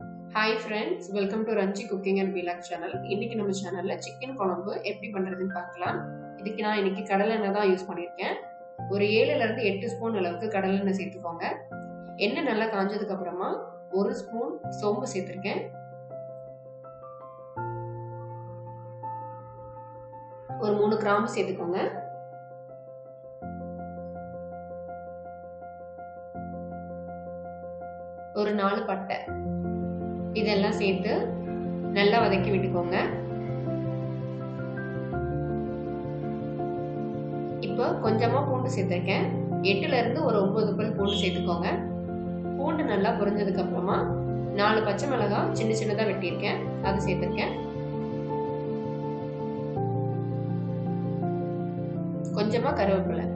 Hi friends, welcome to Ranchi Cooking and Vlog channel. இன்னைக்கு நம்ம சேனல்ல சிக்கன் குழம்பு எப்படி பண்றதுன்னு பார்க்கலாம். இதுக்கு நான் இன்னைக்கு கடலை எண்ணெய் தான் யூஸ் பண்ணிருக்கேன். ஒரு 7 ல இருந்து 8 ஸ்பூன் அளவுக்கு கடலை எண்ணெய் சேர்த்துக்கோங்க. எண்ணெய் நல்லா காஞ்சதுக்கு அப்புறமா 1 ஸ்பூன் சோம்பு சேர்த்திருக்கேன். ஒரு 3 கிராம்பு சேர்த்துக்கோங்க. ஒரு 4 பட்டை இதெல்லாம் சேர்த்து நல்லா வதக்கி விட்டுக்கோங்க. இப்போ கொஞ்சமா பூண்டு சேர்த்திருக்கேன். 8 ல இருந்து ஒரு 9 பல் பூண்டு சேர்த்துக்கோங்க. பூண்டு நல்லா பொரிஞ்சதுக்கு அப்புறமா 4 பச்சை மிளகாய் சின்ன சின்னதா வெட்டியிருக்கேன், அது சேர்த்திருக்கேன். கொஞ்சமா கருவேப்பிலை.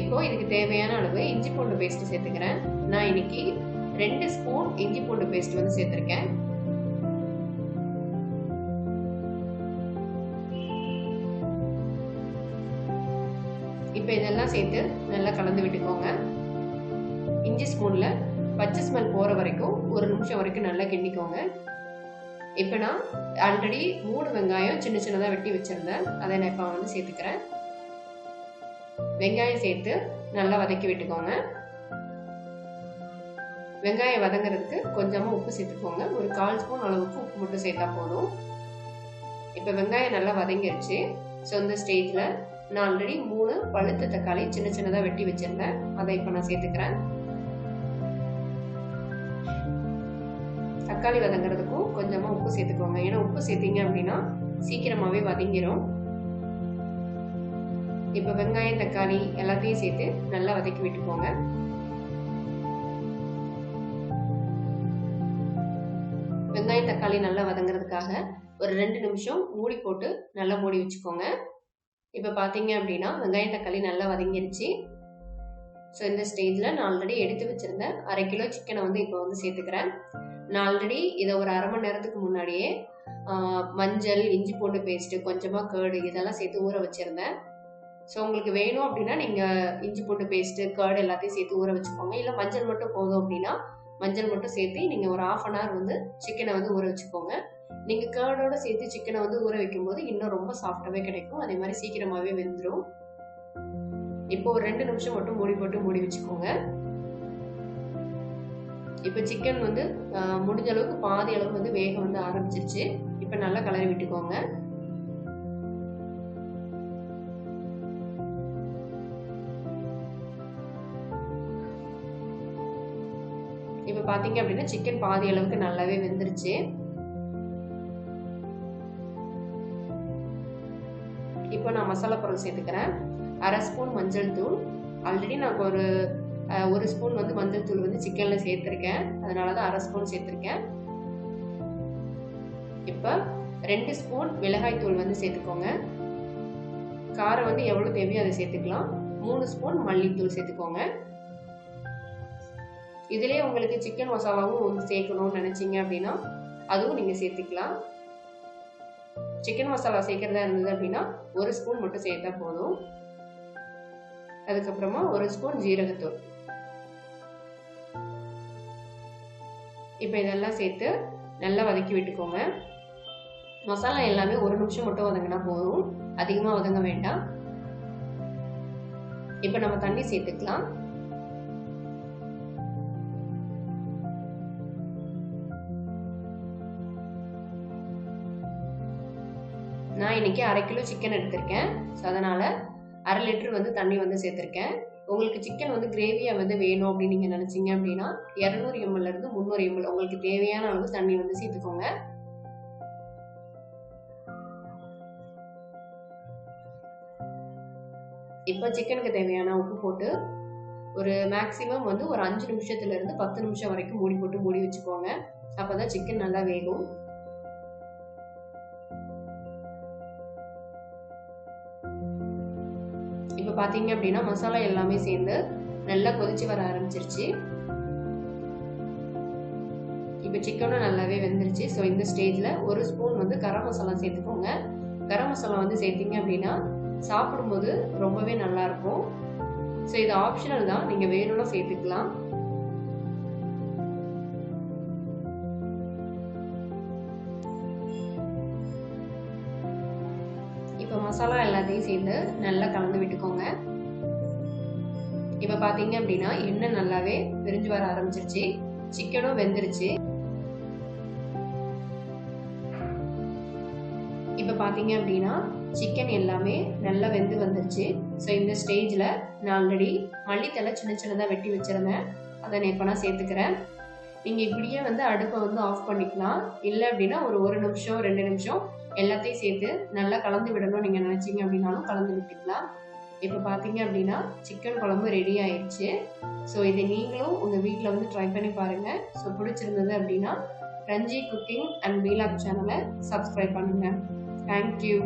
இப்போ இதுக்கு தேவையான அளவு இஞ்சி பூண்டு பேஸ்ட் சேர்த்துக்கிறேன். நான் இன்னைக்கு 2 ஸ்பூன் இஞ்சி பூண்டு பேஸ்ட் வந்து சேர்த்திருக்கேன். இப்போ இதெல்லாம் சேர்த்து நல்லா கலந்து விட்டுக்கோங்க. இஞ்சி ஸ்பூன்ல பச்சை ஸ்மெல் போற வரைக்கும் 1 நிமிஷம் வரைக்கும் நல்லா கிண்டிக்கோங்க. இப்போ நான் ஆல்ரெடி 3 வெங்காயம் சின்ன சின்னதா வெட்டி வச்சிருந்தேன், அதை நான் இப்போ வந்து சேர்த்துக்கிறேன். வெங்காயம் சேர்த்து நல்லா வதக்கி விட்டுக்கோங்க. வெங்காயம் வதங்கிறதுக்கு கொஞ்சமா உப்பு சேர்த்துக்கோங்க. ஒரு 1/4 ஸ்பூன் அளவுக்கு உப்பு மட்டும் சேர்த்தா போதும். இப்போ வெங்காயம் நல்லா வதங்கிருச்சு. ஸோ இந்த ஸ்டேஜ்ல நான் ஆல்ரெடி 3 பழுத்த தக்காளி சின்ன சின்னதா வெட்டி வச்சிருந்தேன், அதை இப்போ நான் சேர்த்துக்கிறேன். தக்காளி வதங்கிறதுக்கும் கொஞ்சமா உப்பு சேர்த்துக்கோங்க. ஏன்னா உப்பு சேர்த்தீங்க அப்படின்னா சீக்கிரமாவே வதங்கிரும். இப்போ வெங்காயம் தக்காளி எல்லாத்தையும் சேர்த்து நல்லா வதக்கி விட்டுக்கோங்க. வெங்காயம் தக்காளி நல்லா வதங்கிறதுக்காக ஒரு 2 நிமிஷம் மூடி போட்டு நல்லா மூடி வச்சுக்கோங்க. இப்போ பார்த்தீங்க அப்படின்னா வெங்காயம் தக்காளி நல்லா வதங்கிருச்சு. ஸோ இந்த ஸ்டேஜில் நான் ஆல்ரெடி எடுத்து வச்சிருந்தேன் 1/2 கிலோ சிக்கனை வந்து இப்போ வந்து சேர்த்துக்கிறேன். நான் ஆல்ரெடி இதை ஒரு 1/2 மணி நேரத்துக்கு முன்னாடியே மஞ்சள், இஞ்சி பூண்டு பேஸ்ட்டு, கொஞ்சமாக கேர்டு இதெல்லாம் சேர்த்து ஊற வச்சுருந்தேன். ஸோ உங்களுக்கு வேணும் அப்படின்னா நீங்கள் இஞ்சி பூண்டு பேஸ்ட்டு, கேர்டு எல்லாத்தையும் சேர்த்து ஊற வச்சுக்கோங்க. இல்லை மஞ்சள் மட்டும் போதும் அப்படின்னா மஞ்சள் மட்டும் சேர்த்து நீங்கள் ஒரு 1/2 அன் ஹவர் வந்து சிக்கனை வந்து ஊற வச்சுக்கோங்க. நீங்கள் கேர்டோட சேர்த்து சிக்கனை வந்து ஊற வைக்கும்போது இன்னும் ரொம்ப சாஃப்டாகவே கிடைக்கும். அதே மாதிரி சீக்கிரமாகவே வெந்துடும். இப்போ ஒரு 2 நிமிஷம் மட்டும் மூடி போட்டு மூடி வச்சுக்கோங்க. இப்போ சிக்கன் வந்து முடிஞ்ச அளவுக்கு பாதி அளவு வந்து வேக வந்து ஆரம்பிச்சிருச்சு. இப்போ நல்லா கலரி விட்டுக்கோங்க. இப்போ பார்த்தீங்க அப்படின்னா சிக்கன் பாதி அளவுக்கு நல்லாவே வெந்துருச்சு. இப்போ நான் மசாலா பொருள் சேர்த்துக்கிறேன். 1/2 ஸ்பூன் மஞ்சள் தூள். ஆல்ரெடி நான் ஒரு ஸ்பூன் வந்து மஞ்சள் தூள் வந்து சிக்கன்ல சேர்த்திருக்கேன், அதனால தான் 1/2 ஸ்பூன் சேர்த்திருக்கேன். இப்போ 2 ஸ்பூன் மிளகாய் தூள் வந்து சேர்த்துக்கோங்க. காரம் வந்து எவ்வளவு தேவையோ அதை சேர்த்துக்கலாம். 3 ஸ்பூன் மல்லித்தூள் சேர்த்துக்கோங்க. இதுலேயே உங்களுக்கு சிக்கன் மசாலாவும் வந்து சேர்க்கணும்னு நினைச்சீங்க அப்படின்னா அதுவும் நீங்க சேர்த்துக்கலாம். சிக்கன் மசாலா சேர்க்கறதா இருந்தது அப்படின்னா 1 ஸ்பூன் மட்டும் சேர்த்தா போதும். அதுக்கப்புறமா 1 ஸ்பூன் ஜீரகத்தூள். இப்போ இதெல்லாம் சேர்த்து நல்லா வதக்கி விட்டுக்கோங்க. மசாலா எல்லாமே 1 நிமிஷம் மட்டும் வதங்கினா போதும், அதிகமா வதங்க வேண்டாம். இப்போ நம்ம தண்ணி சேர்த்துக்கலாம். நான் இன்னைக்கு 1/2 கிலோ சிக்கன் எடுத்திருக்கேன். ஸோ அதனால 1/2 லிட்டர் வந்து தண்ணி வந்து சேர்த்திருக்கேன். உங்களுக்கு சிக்கன் வந்து கிரேவியா வந்து வேணும் அப்படின்னு நீங்க நினைச்சீங்க அப்படின்னா 200 ml இருந்து 300 ml உங்களுக்கு தேவையான அளவு தண்ணி வந்து சேர்த்துக்கோங்க. இப்போ சிக்கனுக்கு தேவையான உப்பு போட்டு ஒரு மேக்சிமம் வந்து ஒரு 5 நிமிஷத்துல இருந்து 10 நிமிஷம் வரைக்கும் மூடி போட்டு மூடி வச்சுக்கோங்க. அப்பதான் சிக்கன் நல்லா வேகும். இப்போ பார்த்தீங்க அப்படின்னா மசாலா எல்லாமே சேர்ந்து நல்லா கொதிச்சு வர ஆரம்பிச்சிருச்சு. இப்போ சிக்கனும் நல்லாவே வெந்துருச்சு. ஸோ இந்த ஸ்டேஜில் 1 ஸ்பூன் வந்து கரம் மசாலா சேர்த்துக்கோங்க. கரம் மசாலா வந்து சேர்த்தீங்க அப்படின்னா சாப்பிடும்போது ரொம்பவே நல்லா இருக்கும். ஸோ இது ஆப்ஷனல் தான், நீங்கள் வேணும்னா சேர்த்துக்கலாம். மசாலா எல்லாத்தையும் சேர்த்து நல்லா கலந்து விட்டுக்கோங்க. இப்போ பார்த்தீங்க அப்படின்னா எண்ணெய் நல்லாவே பிரிஞ்சு வர ஆரம்பிச்சிருச்சு. சிக்கனும் வெந்துருச்சு. இப்போ பார்த்தீங்க அப்படின்னா சிக்கன் எல்லாமே நல்லா வெந்து வந்துருச்சு. ஸோ இந்த ஸ்டேஜில் நான் ஆல்ரெடி மல்லித்தலை சின்ன சின்னதாக வெட்டி வச்சுருந்தேன். அதை நான் இப்போ நான் சேர்த்துக்கிறேன். நீங்கள் இப்படியே வந்து அடுப்பை வந்து ஆஃப் பண்ணிக்கலாம். இல்லை அப்படின்னா ஒரு நிமிஷம் 2 நிமிஷம் எல்லாத்தையும் சேர்த்து நல்லா கலந்து விடணும் நீங்கள் நினச்சிங்க அப்படின்னாலும் கலந்து விட்டுக்கலாம். இப்போ பார்த்தீங்க அப்படின்னா சிக்கன் குழம்பு ரெடி ஆயிடுச்சு. ஸோ இதை நீங்களும் உங்கள் வீட்டில் வந்து ட்ரை பண்ணி பாருங்கள். ஸோ பிடிச்சிருந்தது அப்படின்னா ரஞ்சி குக்கிங் அண்ட் வீலாக் சேனலை சப்ஸ்கிரைப் பண்ணுங்கள். தேங்க்யூ.